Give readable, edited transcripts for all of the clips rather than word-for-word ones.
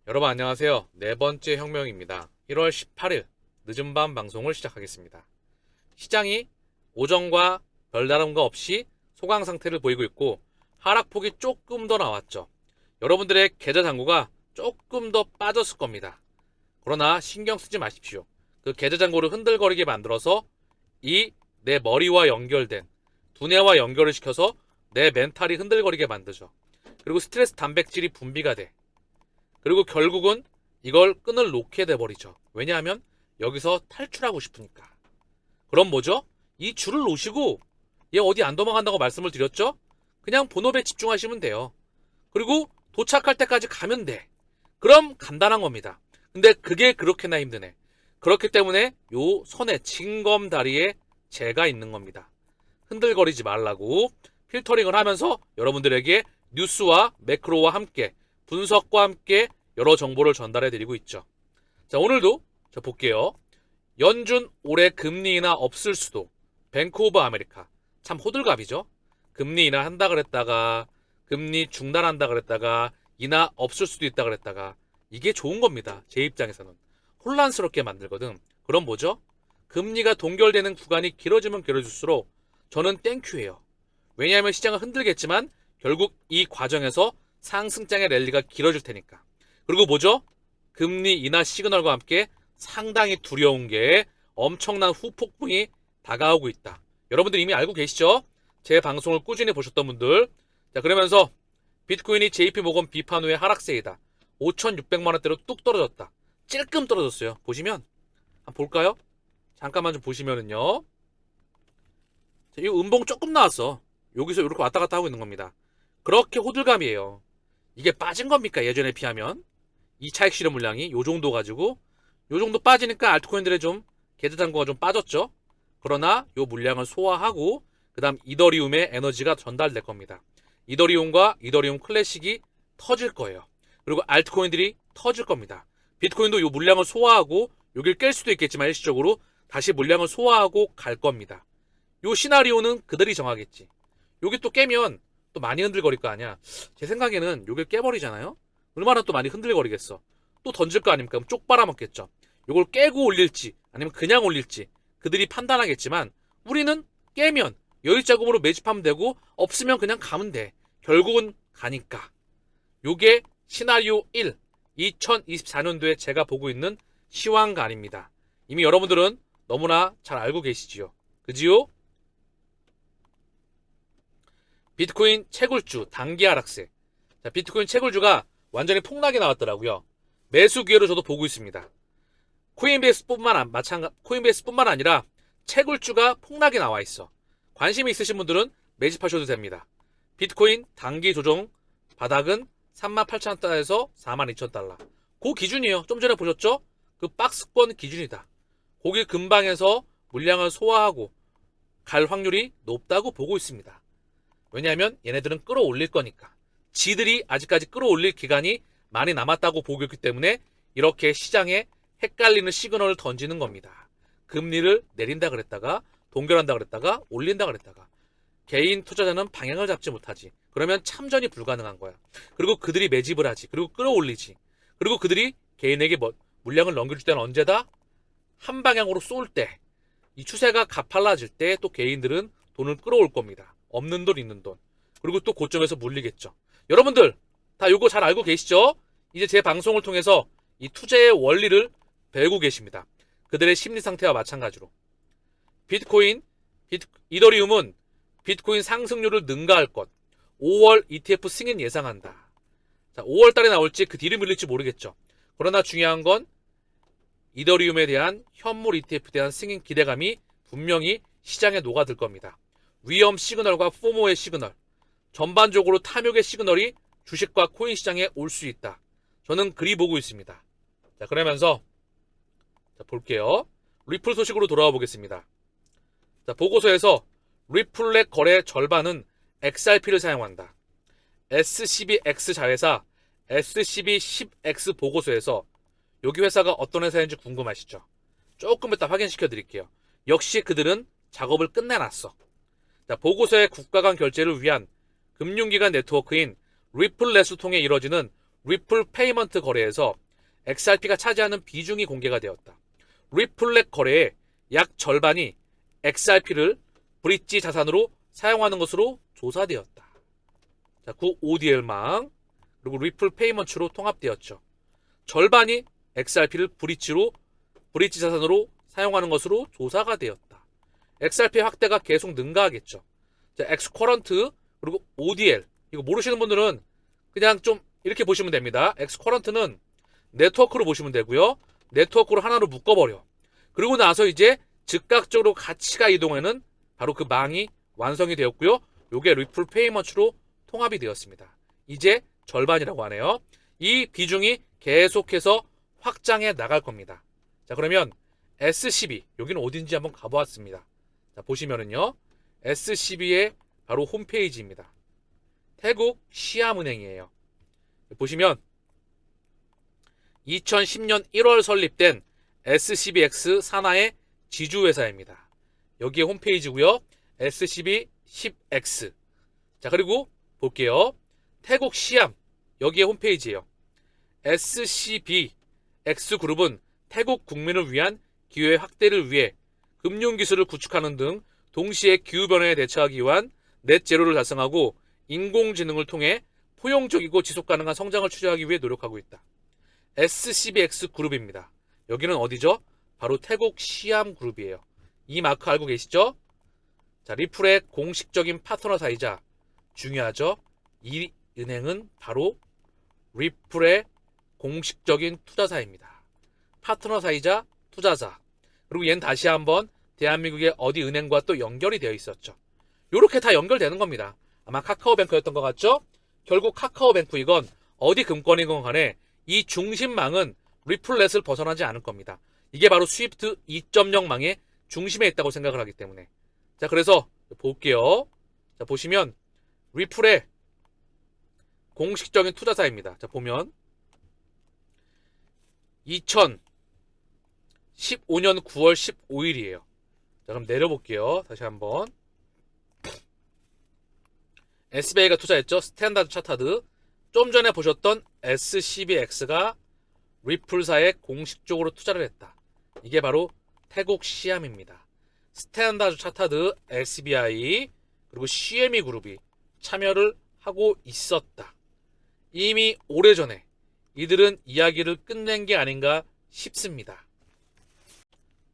여러분 안녕하세요. 네 번째 혁명입니다. 1월 18일 늦은 밤 방송을 시작하겠습니다. 시장이 오전과 별다른 거 없이 소강 상태를 보이고 있고 하락폭이 조금 더 나왔죠. 여러분들의 계좌 잔고가 조금 더 빠졌을 겁니다. 그러나 신경 쓰지 마십시오. 그 계좌 잔고를 흔들거리게 만들어서 이 내 머리와 연결된 두뇌와 연결을 시켜서 내 멘탈이 흔들거리게 만들죠. 그리고 스트레스 단백질이 분비가 돼. 그리고 결국은 이걸 끈을 놓게 돼버리죠. 왜냐하면 여기서 탈출하고 싶으니까. 그럼 뭐죠? 이 줄을 놓으시고 얘 어디 안 도망간다고 말씀을 드렸죠? 그냥 본업에 집중하시면 돼요. 그리고 도착할 때까지 가면 돼. 그럼 간단한 겁니다. 근데 그게 그렇게나 힘드네. 그렇기 때문에 요 손에 징검다리에 재가 있는 겁니다. 흔들거리지 말라고 필터링을 하면서 여러분들에게 뉴스와 매크로와 함께 분석과 함께 여러 정보를 전달해 드리고 있죠. 자, 오늘도 자 볼게요. 연준 올해 금리 인하 없을 수도. 뱅크 오브 아메리카. 참 호들갑이죠. 금리 인하 한다 그랬다가 금리 중단한다 그랬다가 인하 없을 수도 있다 그랬다가 이게 좋은 겁니다. 제 입장에서는. 혼란스럽게 만들거든. 그럼 뭐죠? 금리가 동결되는 구간이 길어지면 길어질수록 저는 땡큐예요. 왜냐하면 시장은 흔들겠지만 결국 이 과정에서 상승장의 랠리가 길어질 테니까. 그리고 뭐죠? 금리 인하 시그널과 함께 상당히 두려운 게 엄청난 후폭풍이 다가오고 있다. 여러분들 이미 알고 계시죠? 제 방송을 꾸준히 보셨던 분들. 자, 그러면서 비트코인이 JP모건 비판 후에 하락세이다. 5,600만 원대로 뚝 떨어졌다. 찔끔 떨어졌어요. 보시면 한번 볼까요? 잠깐만 좀 보시면은요. 자, 이 음봉 조금 나왔어. 여기서 이렇게 왔다 갔다 하고 있는 겁니다. 그렇게 호들갑이에요. 이게 빠진 겁니까? 예전에 비하면 이 차익 실현 물량이 요 정도 가지고 요 정도 빠지니까 알트코인들의 좀 계좌 잔고가 좀 빠졌죠. 그러나 요 물량을 소화하고 그 다음 이더리움의 에너지가 전달될 겁니다. 이더리움과 이더리움 클래식이 터질 거예요. 그리고 알트코인들이 터질 겁니다. 비트코인도 요 물량을 소화하고 여길 깰 수도 있겠지만 일시적으로 다시 물량을 소화하고 갈 겁니다. 요 시나리오는 그들이 정하겠지. 여기 또 깨면 또 많이 흔들거릴 거 아니야. 제 생각에는 요길 깨버리잖아요. 얼마나 또 많이 흔들거리겠어. 또 던질 거 아닙니까? 그럼 쪽 빨아먹겠죠. 요걸 깨고 올릴지 아니면 그냥 올릴지 그들이 판단하겠지만 우리는 깨면 여유자금으로 매집하면 되고 없으면 그냥 가면 돼. 결국은 가니까. 요게 시나리오 1 2024년도에 제가 보고 있는 시황관입니다. 이미 여러분들은 너무나 잘 알고 계시지요. 그지요? 비트코인 채굴주 단기 하락세. 자, 비트코인 채굴주가 완전히 폭락이 나왔더라고요. 매수 기회로 저도 보고 있습니다. 코인베이스뿐만 아니라 채굴주가 폭락이 나와 있어. 관심이 있으신 분들은 매집하셔도 됩니다. 비트코인 단기 조정 바닥은 38,000달러에서 42,000달러. 그 기준이에요. 좀 전에 보셨죠? 그 박스권 기준이다. 거기 근방에서 물량을 소화하고 갈 확률이 높다고 보고 있습니다. 왜냐하면 얘네들은 끌어올릴 거니까. 지들이 아직까지 끌어올릴 기간이 많이 남았다고 보고 있기 때문에 이렇게 시장에 헷갈리는 시그널을 던지는 겁니다. 금리를 내린다 그랬다가 동결한다 그랬다가 올린다 그랬다가 개인 투자자는 방향을 잡지 못하지. 그러면 참전이 불가능한 거야. 그리고 그들이 매집을 하지. 그리고 끌어올리지. 그리고 그들이 개인에게 물량을 넘겨줄 때는 언제다? 한 방향으로 쏠 때. 이 추세가 가팔라질 때 또 개인들은 돈을 끌어올 겁니다. 없는 돈 있는 돈. 그리고 또 고점에서 물리겠죠. 여러분들 다 요거 잘 알고 계시죠? 이제 제 방송을 통해서 이 투자의 원리를 배우고 계십니다. 그들의 심리 상태와 마찬가지로. 비트코인, 이더리움은 비트코인 상승률을 능가할 것. 5월 ETF 승인 예상한다. 자, 5월 달에 나올지 그 뒤를 밀릴지 모르겠죠. 그러나 중요한 건 이더리움에 대한 현물 ETF에 대한 승인 기대감이 분명히 시장에 녹아들 겁니다. 위험 시그널과 포모의 시그널, 전반적으로 탐욕의 시그널이 주식과 코인 시장에 올 수 있다. 저는 그리 보고 있습니다. 자, 그러면서 자, 볼게요. 리플 소식으로 돌아와 보겠습니다. 자, 보고서에서 리플렛 거래 절반은 XRP를 사용한다. SCBX 자회사 SCB10X 보고서에서 여기 회사가 어떤 회사인지 궁금하시죠? 조금 이따 확인시켜 드릴게요. 역시 그들은 작업을 끝내놨어. 자, 보고서의 국가 간 결제를 위한 금융기관 네트워크인 리플렛을 통해 이뤄지는 리플 페이먼트 거래에서 XRP가 차지하는 비중이 공개가 되었다. 리플렛 거래의 약 절반이 XRP를 브릿지 자산으로 사용하는 것으로 조사되었다. 자, 구 ODL망 그리고 리플 페이먼트로 통합되었죠. 절반이 XRP를 브릿지 자산으로 사용하는 것으로 조사가 되었다. XRP의 확대가 계속 능가하겠죠. 자, 엑스커런트 그리고 ODL 이거 모르시는 분들은 그냥 좀 이렇게 보시면 됩니다. 엑스커런트는 네트워크로 보시면 되고요. 네트워크로 하나로 묶어버려. 그리고 나서 이제 즉각적으로 가치가 이동하는 바로 그 망이 완성이 되었고요. 요게 리플 페이먼트로 통합이 되었습니다. 이제 절반이라고 하네요. 이 비중이 계속해서 확장해 나갈 겁니다. 자, 그러면 SCB 여기는 어딘지 한번 가보았습니다. 자, 보시면은요. SCB의 바로 홈페이지입니다. 태국 시암은행이에요. 보시면 2010년 1월 설립된 SCBX 산하의 지주회사입니다. 여기에 홈페이지고요. SCB10X. 자, 그리고 볼게요. 태국 시암 여기에 홈페이지예요. SCBX그룹은 태국 국민을 위한 기회 확대를 위해 금융기술을 구축하는 등 동시에 기후변화에 대처하기 위한 넷제로를 달성하고 인공지능을 통해 포용적이고 지속가능한 성장을 추진하기 위해 노력하고 있다. SCBX그룹입니다. 여기는 어디죠? 바로 태국 시암그룹이에요. 이 마크 알고 계시죠? 자, 리플의 공식적인 파트너사이자 중요하죠? 이 은행은 바로 리플의 공식적인 투자사입니다. 파트너사이자 투자사. 그리고 얘는 다시 한번 대한민국의 어디 은행과 또 연결이 되어 있었죠. 이렇게 다 연결되는 겁니다. 아마 카카오뱅크였던 것 같죠? 결국 카카오뱅크 이건 어디 금권이건 간에 이 중심망은 리플렛을 벗어나지 않을 겁니다. 이게 바로 스위프트 2.0망의 중심에 있다고 생각을 하기 때문에. 자, 그래서 볼게요. 자, 보시면 리플의 공식적인 투자사입니다. 자, 보면 2015년 9월 15일이에요. 자, 그럼 내려볼게요. 다시 한번. SBI가 투자했죠. 스탠다드 차타드. 좀 전에 보셨던 SCBX가 리플사에 공식적으로 투자를 했다. 이게 바로 태국 시암입니다. 스탠다드 차타드, SBI 그리고 CME 그룹이 참여를 하고 있었다. 이미 오래전에 이들은 이야기를 끝낸 게 아닌가 싶습니다.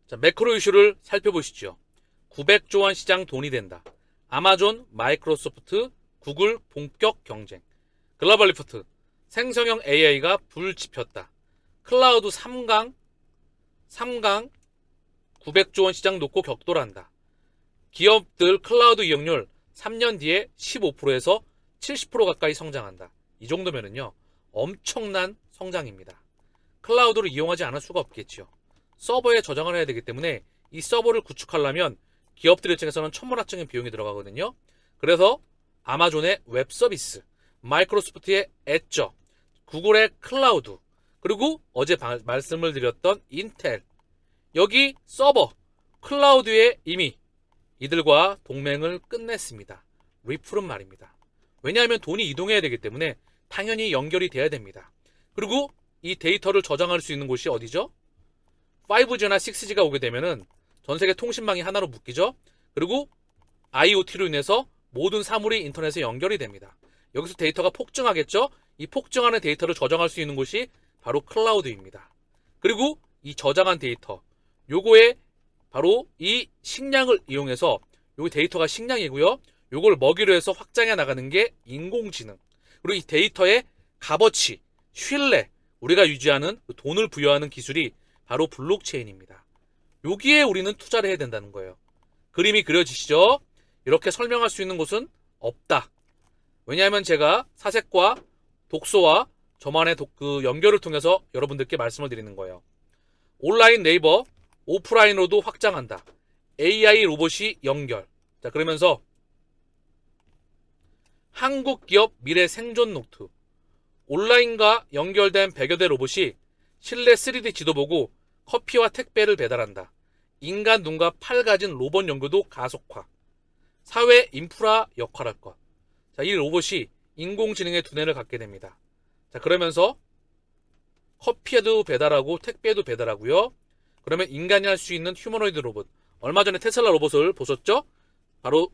자, 매크로 이슈를 살펴보시죠. 900조 원 시장 돈이 된다. 아마존, 마이크로소프트, 구글 본격 경쟁. 글로벌 리포트. 생성형 AI가 불 지폈다. 클라우드 3강 900조 원 시장 놓고 격돌한다. 기업들 클라우드 이용률 3년 뒤에 15%에서 70% 가까이 성장한다. 이 정도면은요, 엄청난 성장입니다. 클라우드를 이용하지 않을 수가 없겠죠. 서버에 저장을 해야 되기 때문에 이 서버를 구축하려면 기업들 입장에서는 천문학적인 비용이 들어가거든요. 그래서 아마존의 웹 서비스, 마이크로소프트의 애저, 구글의 클라우드, 그리고 어제 말씀을 드렸던 인텔, 여기 서버, 클라우드에 이미 이들과 동맹을 끝냈습니다. 리플은 말입니다. 왜냐하면 돈이 이동해야 되기 때문에 당연히 연결이 돼야 됩니다. 그리고 이 데이터를 저장할 수 있는 곳이 어디죠? 5G나 6G가 오게 되면은 전 세계 통신망이 하나로 묶이죠. 그리고 IoT로 인해서 모든 사물이 인터넷에 연결이 됩니다. 여기서 데이터가 폭증하겠죠. 이 폭증하는 데이터를 저장할 수 있는 곳이 바로 클라우드입니다. 그리고 이 저장한 데이터, 요거에 바로 이 식량을 이용해서, 여기 데이터가 식량이고요. 요걸 먹이로 해서 확장해 나가는 게 인공지능. 그리고 이 데이터의 값어치, 신뢰, 우리가 유지하는 돈을 부여하는 기술이 바로 블록체인입니다. 여기에 우리는 투자를 해야 된다는 거예요. 그림이 그려지시죠? 이렇게 설명할 수 있는 곳은 없다. 왜냐하면 제가 사색과 독서와 저만의 그 연결을 통해서 여러분들께 말씀을 드리는 거예요. 온라인 네이버, 오프라인으로도 확장한다. AI 로봇이 연결. 자, 그러면서 한국 기업 미래 생존 노트. 온라인과 연결된 100여 대 로봇이 실내 3D 지도 보고 커피와 택배를 배달한다. 인간 눈과 팔 가진 로봇 연구도 가속화. 사회 인프라 역할할 것. 자, 이 로봇이 인공지능의 두뇌를 갖게 됩니다. 자, 그러면서 커피도 배달하고 택배도 배달하고요. 그러면 인간이 할 수 있는 휴머노이드 로봇. 얼마 전에 테슬라 로봇을 보셨죠? 바로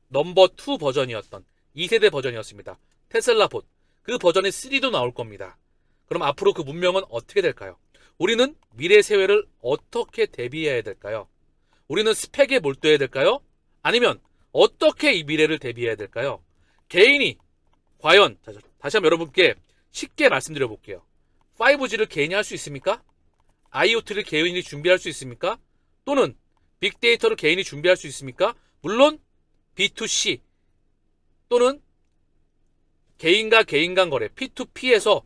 넘버 2 버전이었던 2세대 버전이었습니다. 테슬라 봇. 그 버전의 3도 나올 겁니다. 그럼 앞으로 그 문명은 어떻게 될까요? 우리는 미래 세계를 어떻게 대비해야 될까요? 우리는 스펙에 몰두해야 될까요? 아니면 어떻게 이 미래를 대비해야 될까요? 개인이 과연 다시 한번 여러분께 쉽게 말씀드려 볼게요. 5G를 개인이 할 수 있습니까? IoT를 개인이 준비할 수 있습니까? 또는 빅데이터를 개인이 준비할 수 있습니까? 물론 B2C 또는 개인과 개인 간 거래 P2P에서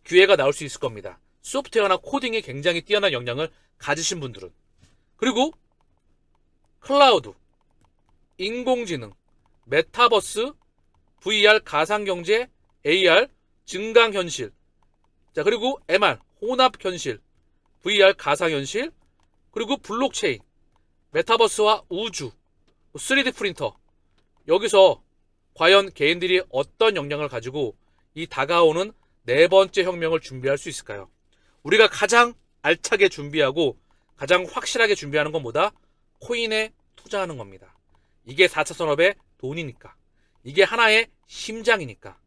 기회가 나올 수 있을 겁니다. 소프트웨어나 코딩에 굉장히 뛰어난 역량을 가지신 분들은. 그리고 클라우드, 인공지능, 메타버스, VR 가상경제, AR, 증강현실, 자 그리고 MR, 혼합현실, VR 가상현실, 그리고 블록체인, 메타버스와 우주, 3D 프린터. 여기서 과연 개인들이 어떤 역량을 가지고 이 다가오는 네 번째 혁명을 준비할 수 있을까요? 우리가 가장 알차게 준비하고 가장 확실하게 준비하는 건 뭐다? 코인에 투자하는 겁니다. 이게 4차 산업의 돈이니까. 이게 하나의 심장이니까.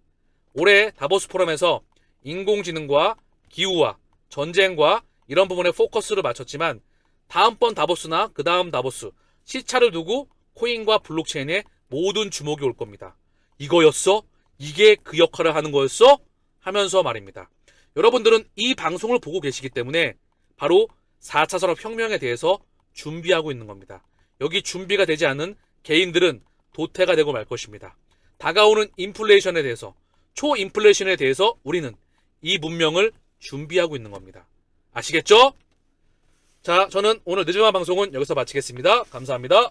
올해 다보스 포럼에서 인공지능과 기후와 전쟁과 이런 부분에 포커스를 맞췄지만 다음번 다보스나 그 다음 다보스 시차를 두고 코인과 블록체인에 모든 주목이 올 겁니다. 이거였어? 이게 그 역할을 하는 거였어? 하면서 말입니다. 여러분들은 이 방송을 보고 계시기 때문에 바로 4차 산업혁명에 대해서 준비하고 있는 겁니다. 여기 준비가 되지 않은 개인들은 도태가 되고 말 것입니다. 다가오는 인플레이션에 대해서, 초인플레이션에 대해서 우리는 이 문명을 준비하고 있는 겁니다. 아시겠죠? 자, 저는 오늘 늦은마 방송은 여기서 마치겠습니다. 감사합니다.